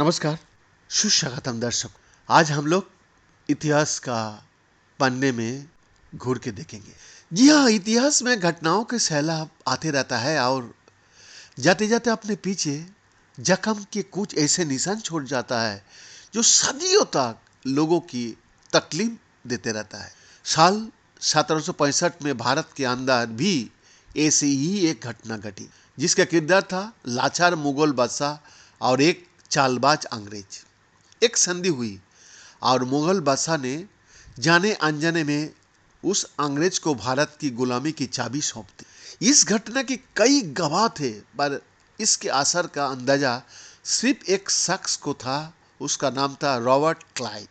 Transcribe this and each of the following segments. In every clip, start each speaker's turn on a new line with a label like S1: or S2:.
S1: नमस्कार, सुस्वागतम दर्शक। आज हम लोग इतिहास का पन्ने में घूर के देखेंगे। जी हाँ, इतिहास में घटनाओं के सैलाब आते रहता है और जाते जाते अपने पीछे जख्म के कुछ ऐसे निशान छोड़ जाता है जो सदियों तक लोगों की तकलीफ देते रहता है। साल 1765 में भारत के अंदर भी ऐसी ही एक घटना घटी जिसका किरदार था लाचार मुगल बादशाह और एक चालबाज अंग्रेज। एक संधि हुई और मुगल बादशाह ने जाने अनजाने में उस अंग्रेज को भारत की गुलामी की चाबी सौंप दी। इस घटना के कई गवाह थे, पर इसके असर का अंदाजा सिर्फ एक शख्स को था। उसका नाम था रॉबर्ट क्लाइव।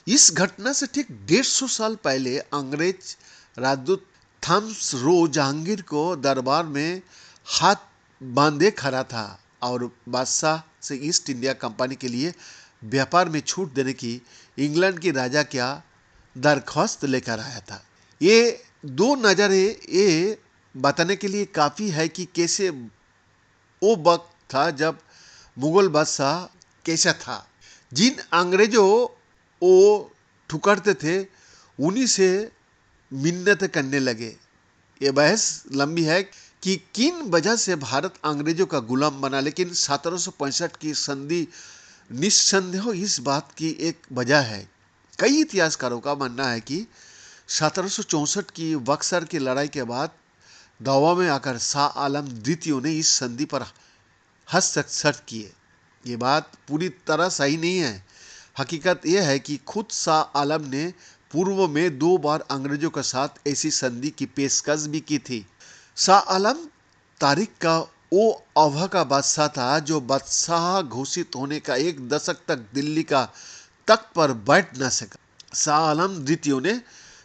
S1: इस घटना से ठीक 150 साल पहले अंग्रेज राजदूत थॉमस रो जहांगीर को दरबार में हाथ बांधे खड़ा था और बादशाह से ईस्ट इंडिया कंपनी के लिए व्यापार में छूट देने की इंग्लैंड की राजा क्या दरख्वास्त लेकर आया था। ये दो नज़ारे ये बताने के लिए काफ़ी है कि कैसे वो वक्त था जब मुगल बादशाह कैसा था। जिन अंग्रेजों वो ठुकरते थे उन्हीं से मिन्नत करने लगे। ये बहस लंबी है कि किन वजह से भारत अंग्रेजों का गुलाम बना, लेकिन 1765 की संधि निस्संदेह इस बात की एक वजह है। कई इतिहासकारों का मानना है कि 1764 की बक्सर की लड़ाई के बाद दबाव में आकर शाह आलम द्वितीय ने इस संधि पर हस्ताक्षर किए। ये बात पूरी तरह सही नहीं है। हकीकत यह है कि खुद शाह आलम ने पूर्व में 2 बार अंग्रेजों के साथ ऐसी संधि की पेशकश भी की थी। शाह आलम तारीख का वो अवध का बादशाह था जो बादशाह घोषित होने का 1 दशक तक दिल्ली का तख्त पर बैठ न सका। शाह आलम द्वितीय ने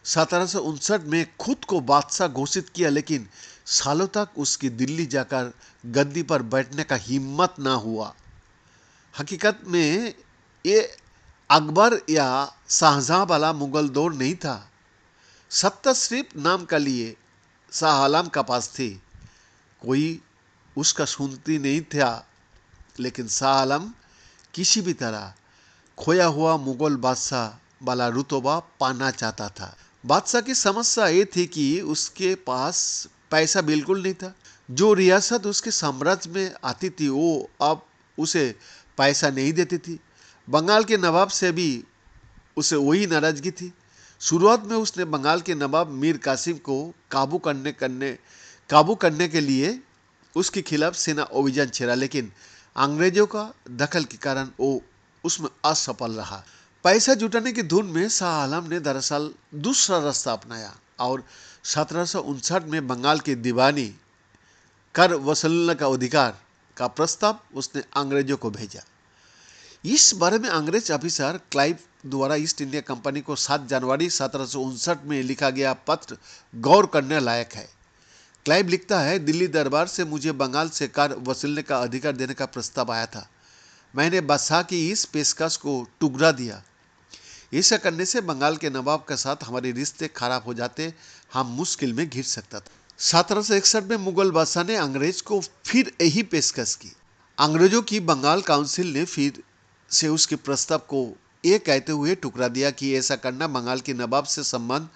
S1: 1759 में खुद को बादशाह घोषित किया, लेकिन सालों तक उसकी दिल्ली जाकर गद्दी पर बैठने का हिम्मत ना हुआ। हकीकत में ये अकबर या शाहजहां वाला मुगल दौर नहीं था। सत्ता सिर्फ नाम के लिए शाह आलम का पास थी, कोई उसका सुनती नहीं था। लेकिन शाह आलम किसी भी तरह खोया हुआ मुगल बादशाह वाला रुतबा पाना चाहता था। बादशाह की समस्या ये थी कि उसके पास पैसा बिल्कुल नहीं था। जो रियासत उसके साम्राज्य में आती थी वो अब उसे पैसा नहीं देती थी। बंगाल के नवाब से भी उसे वही नाराजगी थी। शुरुआत में उसने बंगाल के नवाब मीर कासिम को काबू करने के लिए उसके खिलाफ सेना अभियान छेड़ा, लेकिन अंग्रेजों का दखल के कारण वो उसमें असफल रहा। पैसा जुटाने की धुन में शाह आलम ने दरअसल दूसरा रास्ता अपनाया और 1759 में बंगाल की दीवानी कर वसूलने का अधिकार का प्रस्ताव उसने अंग्रेजों को भेजा। इस बारे में अंग्रेज ऑफिसर क्लाइव द्वारा ईस्ट इंडिया कंपनी को 7 जनवरी 1759 में लिखा गया पत्र गौर करने लायक है। क्लाइव लिखता है, दिल्ली दरबार से मुझे बंगाल से कर वसूलने का अधिकार देने का प्रस्ताव आया था। मैंने बादशाह की इस पेशकश को टुकरा दिया। ऐसा करने से बंगाल के नवाब के साथ हमारे रिश्ते खराब हो जाते, हम मुश्किल में घिर सकता था। 1761 में मुगल बादशाह ने अंग्रेज को फिर यही पेशकश की। अंग्रेजों की बंगाल काउंसिल ने फिर से उसके प्रस्ताव को ये कहते हुए टुकरा दिया कि ऐसा करना बंगाल के नवाब से संबंध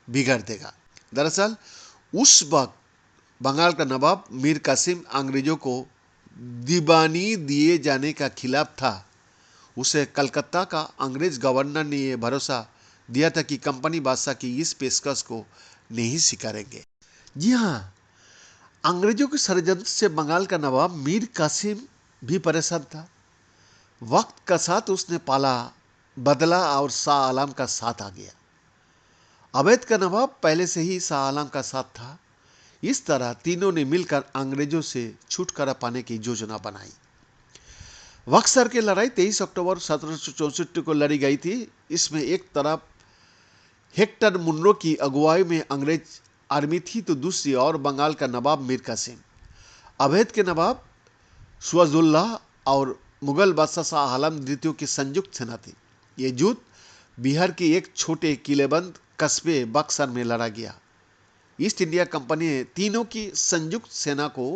S1: बिगाड़ देगा। दरअसल उस वक्त बंगाल का नवाब मीर कासिम अंग्रेजों को दीवानी दिए जाने का खिलाफ था। उसे कलकत्ता का अंग्रेज गवर्नर ने यह भरोसा दिया था कि कंपनी बादशाह की इस पेशकश को नहीं स्वीकारेंगे। जी हाँ, अंग्रेजों के षड्यंत्र से बंगाल का नवाब मीर कासिम भी परेशान था। वक्त का साथ उसने पाला बदला और शाह आलम का साथ आ गया। अवैध का नवाब पहले से ही शाह आलम का साथ था। इस तरह तीनों ने मिलकर अंग्रेजों से छुटकारा पाने की योजना बनाई। बक्सर की लड़ाई 23 अक्टूबर 1764 को लड़ी गई थी। इसमें एक तरफ हेक्टर मुनरो की अगुवाई में अंग्रेज आर्मी थी तो दूसरी ओर बंगाल का नवाब मीर कासिम, अवैध के नवाब सुवाजुल्लाह और मुगल बादशाह शाह आलम द्वितीय की संयुक्त सेना थी। ये युद्ध बिहार के एक छोटे किलेबंद कस्बे बक्सर में लड़ा गया। ईस्ट इंडिया कंपनी ने तीनों की संयुक्त सेना को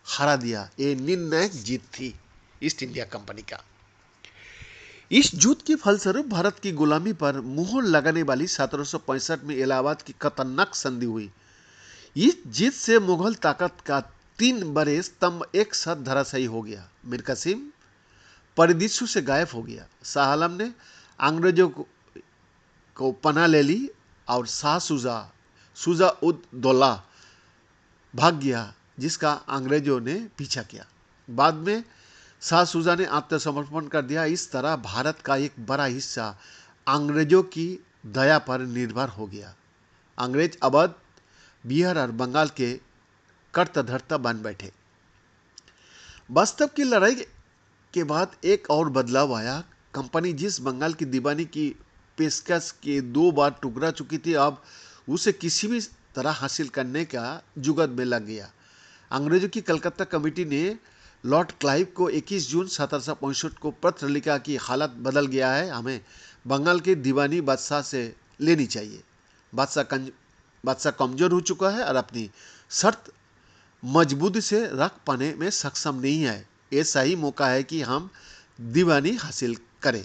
S1: हरा दिया। ये निर्णायक जीत थी ईस्ट इंडिया कंपनी का। इस युद्ध के फलस्वरूप भारत की गुलामी पर मुहर लगाने वाली 1765 में इलाहाबाद की खतरनाक संधि हुई। इस जीत से मुगल ताकत का 3 बड़े स्तंभ एक साथ धराशायी हो गया। मीर कासिम परिदृश्य से गायब हो गया। शाह आलम ने अंग्रेजों को पनाह ले ली और शाह शुजा उद दौला भाग गया, जिसका अंग्रेजों ने पीछा किया। बाद में शाह शुजा ने आत्मसमर्पण कर दिया। इस तरह भारत का एक बड़ा हिस्सा अंग्रेजों की दया पर निर्भर हो गया। अंग्रेज अवध, बिहार और बंगाल के कर्तधर्ता बन बैठे। वास्तव की लड़ाई के बाद एक और बदलाव आया। कंपनी जिस बंगाल की दीवानी की पेशकश के 2 बार टुकरा चुकी थी, अब उसे किसी भी तरह हासिल करने का जुगत में लग गया। अंग्रेजों की कलकत्ता कमेटी ने लॉर्ड क्लाइव को 21 जून 1765 को पत्र लिखा कि हालत बदल गया है, हमें बंगाल की दीवानी बादशाह से लेनी चाहिए। बादशाह कमजोर हो चुका है और अपनी शर्त मजबूती से रख पाने में सक्षम नहीं है। ये सही मौका है कि हम दीवानी हासिल करें।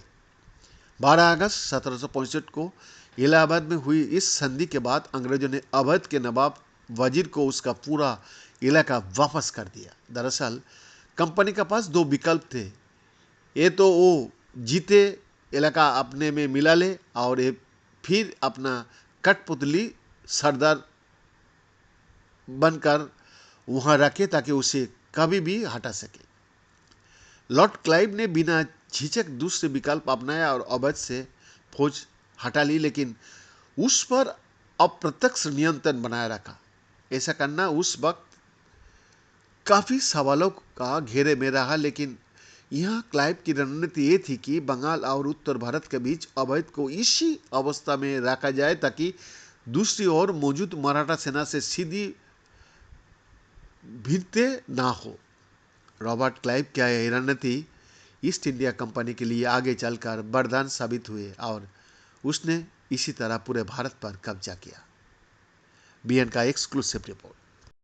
S1: 12 अगस्त 1765 को इलाहाबाद में हुई इस संधि के बाद अंग्रेजों ने अवध के नवाब वजीर को उसका पूरा इलाका वापस कर दिया। दरअसल कंपनी के पास 2 विकल्प थे। ये तो वो जीते इलाका अपने में मिला ले और ये फिर अपना कठपुतली सरदार बनकर वहां रखे ताकि उसे कभी भी हटा सके। लॉर्ड क्लाइव ने बिना झिझक दूसरे विकल्प अपनाया और अवध से फौज हटा ली, लेकिन उस पर अप्रत्यक्ष नियंत्रण बनाए रखा। ऐसा करना उस वक्त काफी सवालों का घेरे में रहा, लेकिन यहाँ क्लाइव की रणनीति ये थी कि बंगाल और उत्तर भारत के बीच अवध को इसी अवस्था में रखा जाए ताकि दूसरी ओर मौजूद मराठा सेना से सीधी भिड़ते ना हो। रॉबर्ट क्लाइव की यह रणनीति ईस्ट इंडिया कंपनी के लिए आगे चलकर वरदान साबित हुए और उसने इसी तरह पूरे भारत पर कब्जा किया। बीएन का एक्सक्लूसिव रिपोर्ट।